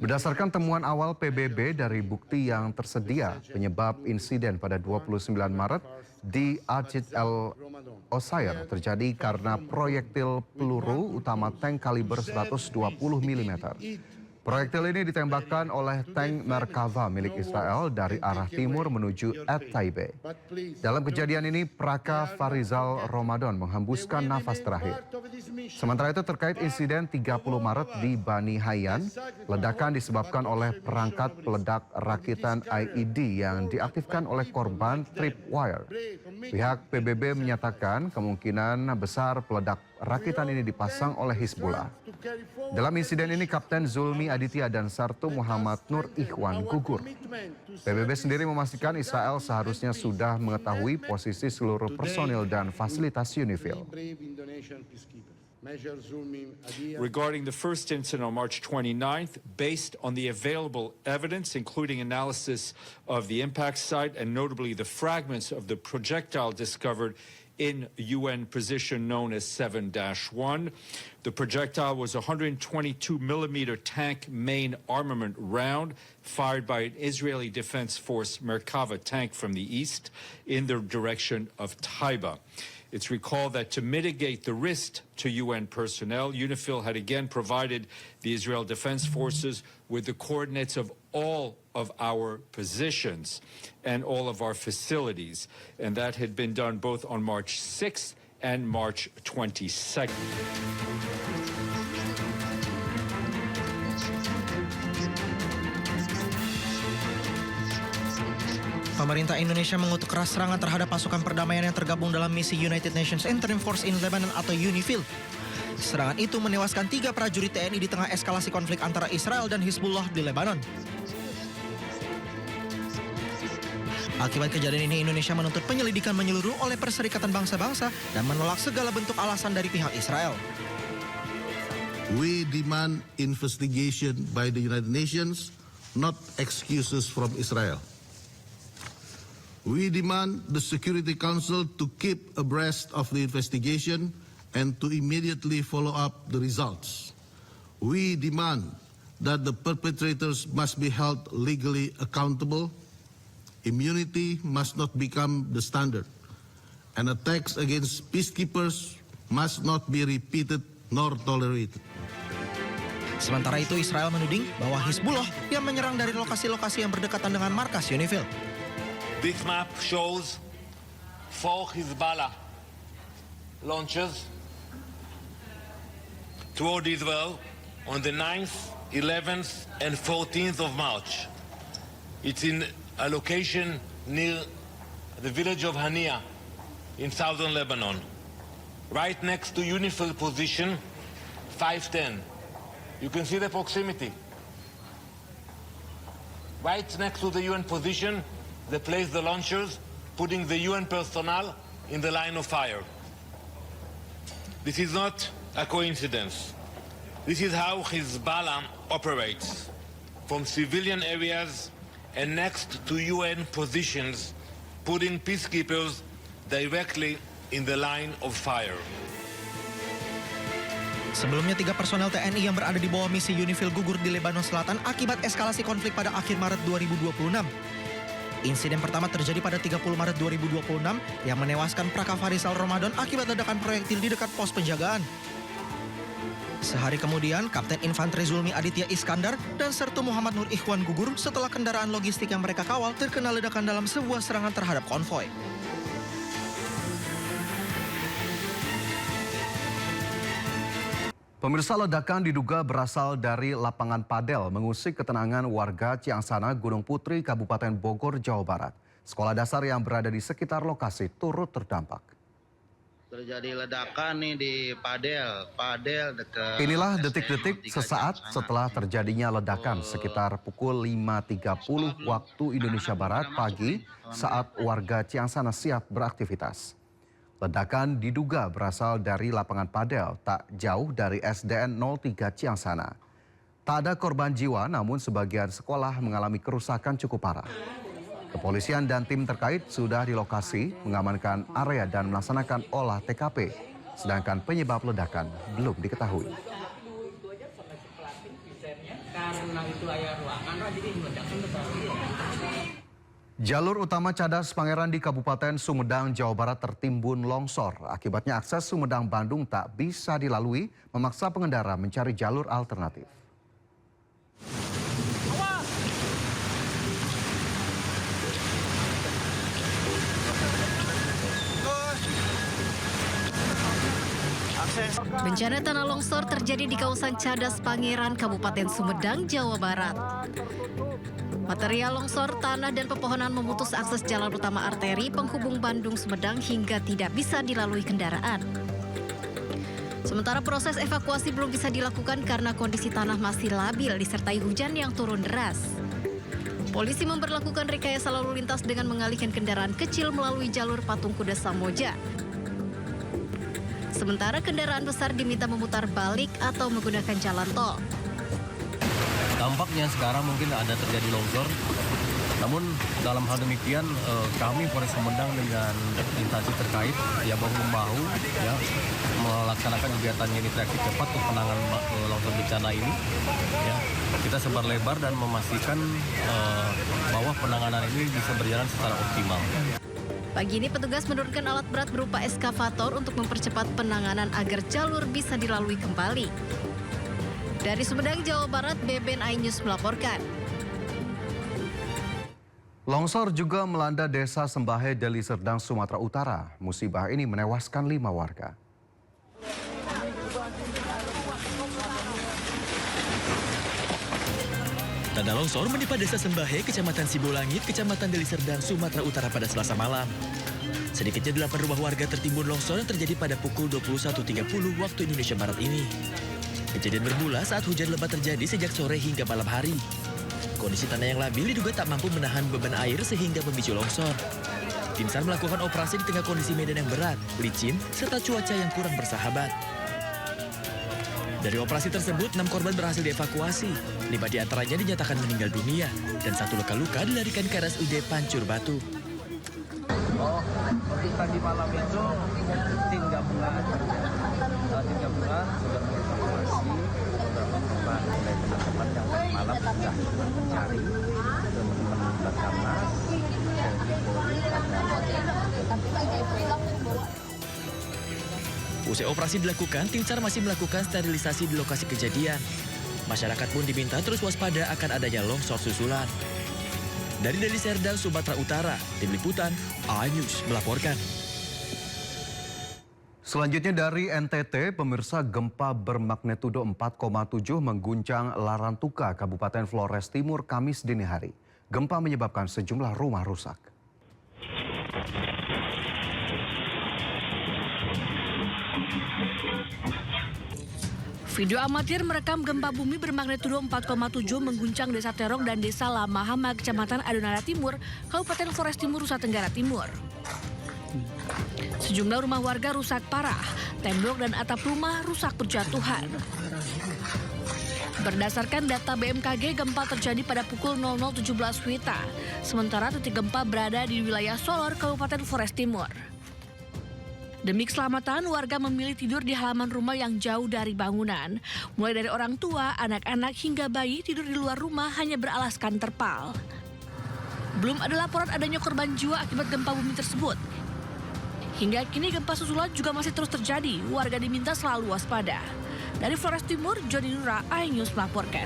Berdasarkan temuan awal PBB dari bukti yang tersedia, penyebab insiden pada 29 Maret di Ajit El Osair terjadi karena proyektil peluru utama tank kaliber 120 mm. Proyektil ini ditembakkan oleh tank Merkava milik Israel dari arah timur menuju At Taibeh. Dalam kejadian ini, Praka Farizal Ramadan menghembuskan nafas terakhir. Sementara itu terkait insiden 30 Maret di Bani Hayyan, ledakan disebabkan oleh perangkat peledak rakitan IED yang diaktifkan oleh korban tripwire. Pihak PBB menyatakan kemungkinan besar peledak rakitan ini dipasang oleh Hizbullah. Dalam insiden ini, Kapten Zulmi Aditya dan Sartu Muhammad Nur Ikhwan gugur. PBB sendiri memastikan Israel seharusnya sudah mengetahui posisi seluruh personil dan fasilitas UNIFIL. Regarding the first incident on March 29th, based on the available evidence, including analysis of the impact site and notably the fragments of the projectile discovered in UN position known as 7-1. The projectile was a 122mm tank main armament round fired by an Israeli Defense Force Merkava tank from the east in the direction of Taiba. It's recalled that to mitigate the risk to UN personnel, UNIFIL had again provided the Israel Defense Forces with the coordinates of all of our positions and all of our facilities. And that had been done both on March 6th and March 22nd. Pemerintah Indonesia mengutuk keras serangan terhadap pasukan perdamaian yang tergabung dalam misi United Nations Interim Force in Lebanon atau UNIFIL. Serangan itu menewaskan 3 prajurit TNI di tengah eskalasi konflik antara Israel dan Hizbullah di Lebanon. Akibat kejadian ini, Indonesia menuntut penyelidikan menyeluruh oleh Perserikatan Bangsa-Bangsa dan menolak segala bentuk alasan dari pihak Israel. We demand investigation by the United Nations, not excuses from Israel. We demand the Security Council to keep abreast of the investigation and to immediately follow up the results. We demand that the perpetrators must be held legally accountable. Immunity must not become the standard, and attacks against peacekeepers must not be repeated nor tolerated. Sementara itu, Israel menuding bahwa Hizbullah yang menyerang dari lokasi-lokasi yang berdekatan dengan markas UNIFIL. This map shows 4 Hezbollah launches toward Israel on the 9th, 11th, and 14th of March. It's in a location near the village of Hania in southern Lebanon, right next to UNIFIL position 510. You can see the proximity. Right next to the UN position, they place the launchers, putting the UN personnel in the line of fire. This is not a coincidence. This is how Hezbollah operates, from civilian areas and next to UN positions, putting peacekeepers directly in the line of fire. Sebelumnya 3 personel TNI yang berada di bawah misi UNIFIL gugur di Lebanon Selatan akibat eskalasi konflik pada akhir Maret 2026. Insiden pertama terjadi pada 30 Maret 2026 yang menewaskan Praka Farizal Ramadan akibat ledakan proyektil di dekat pos penjagaan. Sehari kemudian, Kapten Infanteri Zulmi Aditya Iskandar dan Sertu Muhammad Nur Ikhwan gugur setelah kendaraan logistik yang mereka kawal terkena ledakan dalam sebuah serangan terhadap konvoi. Pemirsa, ledakan diduga berasal dari lapangan padel mengusik ketenangan warga Ciangsana, Gunung Putri, Kabupaten Bogor, Jawa Barat. Sekolah dasar yang berada di sekitar lokasi turut terdampak. Terjadi ledakan nih di padel dekat. Inilah detik-detik sesaat setelah terjadinya ledakan sekitar pukul 5.30 waktu Indonesia Barat pagi saat warga Ciangsana siap beraktivitas. Ledakan diduga berasal dari lapangan padel tak jauh dari SDN 03 Ciangsana. Tak ada korban jiwa, namun sebagian sekolah mengalami kerusakan cukup parah. Kepolisian dan tim terkait sudah di lokasi mengamankan area dan melaksanakan olah TKP, sedangkan penyebab ledakan belum diketahui. karena itu aya ruangan lah jadi meledakan besar dia. Jalur utama Cadas Pangeran di Kabupaten Sumedang, Jawa Barat tertimbun longsor. Akibatnya akses Sumedang-Bandung tak bisa dilalui, memaksa pengendara mencari jalur alternatif. Bencana tanah longsor terjadi di kawasan Cadas Pangeran, Kabupaten Sumedang, Jawa Barat. Material longsor, tanah, dan pepohonan memutus akses jalan utama arteri penghubung Bandung-Sumedang hingga tidak bisa dilalui kendaraan. Sementara proses evakuasi belum bisa dilakukan karena kondisi tanah masih labil disertai hujan yang turun deras. Polisi memberlakukan rekayasa lalu lintas dengan mengalihkan kendaraan kecil melalui jalur Patung Kuda Samoja. Sementara kendaraan besar diminta memutar balik atau menggunakan jalan tol. Dampaknya sekarang mungkin ada terjadi longsor. Namun dalam hal demikian kami Polres Sumedang dengan instansi terkait ya bahu-membahu ya melaksanakan kegiatan unit reaksi cepat untuk penanganan longsor bencana ini. Ya, kita sebar lebar dan memastikan bahwa penanganan ini bisa berjalan secara optimal. Pagi ini petugas menurunkan alat berat berupa eskavator untuk mempercepat penanganan agar jalur bisa dilalui kembali. Dari Sumedang, Jawa Barat, Beben iNews melaporkan. Longsor juga melanda desa Sembahe, Deli Serdang, Sumatera Utara. Musibah ini menewaskan 5 warga. Tanah longsor menimpa desa Sembahe, Kecamatan Sibolangit, Kecamatan Deli Serdang, Sumatera Utara pada Selasa malam. Sedikitnya 8 rumah warga tertimbun longsor yang terjadi pada pukul 21.30 waktu Indonesia Barat ini. Kejadian bermula saat hujan lebat terjadi sejak sore hingga malam hari. Kondisi tanah yang labil diduga tak mampu menahan beban air sehingga memicu longsor. Tim SAR melakukan operasi di tengah kondisi medan yang berat, licin, serta cuaca yang kurang bersahabat. Dari operasi tersebut, 6 korban berhasil dievakuasi. 5 diantaranya dinyatakan meninggal dunia dan 1 luka-luka dilarikan ke RSUD Pancur Batu. Untuk tadi malam itu tim gabungan sudah mengevakuasi beberapa korban dari teman-teman yang tadi malam sudah mencari teman-teman Basarnas Usai operasi dilakukan, tim SAR masih melakukan sterilisasi di lokasi kejadian. Masyarakat pun diminta terus waspada akan adanya longsor susulan. Dari Deli Serdang, Sumatera Utara, Tim Liputan, iNews melaporkan. Selanjutnya dari NTT, pemirsa, gempa bermagnitudo 4,7 mengguncang Larantuka, Kabupaten Flores Timur, Kamis dini hari. Gempa menyebabkan sejumlah rumah rusak. Video amatir merekam gempa bumi bermagnitudo 4,7 mengguncang Desa Terong dan Desa Lamahama, Kecamatan Adonara Timur, Kabupaten Flores Timur, Nusa Tenggara Timur. Sejumlah rumah warga rusak parah, tembok dan atap rumah rusak berjatuhan. Berdasarkan data BMKG, gempa terjadi pada pukul 00.17 WITA, sementara titik gempa berada di wilayah Solor, Kabupaten Flores Timur. Demi keselamatan, warga memilih tidur di halaman rumah yang jauh dari bangunan. Mulai dari orang tua, anak-anak hingga bayi tidur di luar rumah hanya beralaskan terpal. Belum ada laporan adanya korban jiwa akibat gempa bumi tersebut. Hingga kini gempa susulan juga masih terus terjadi. Warga diminta selalu waspada. Dari Flores Timur, Joni Nura, iNews melaporkan.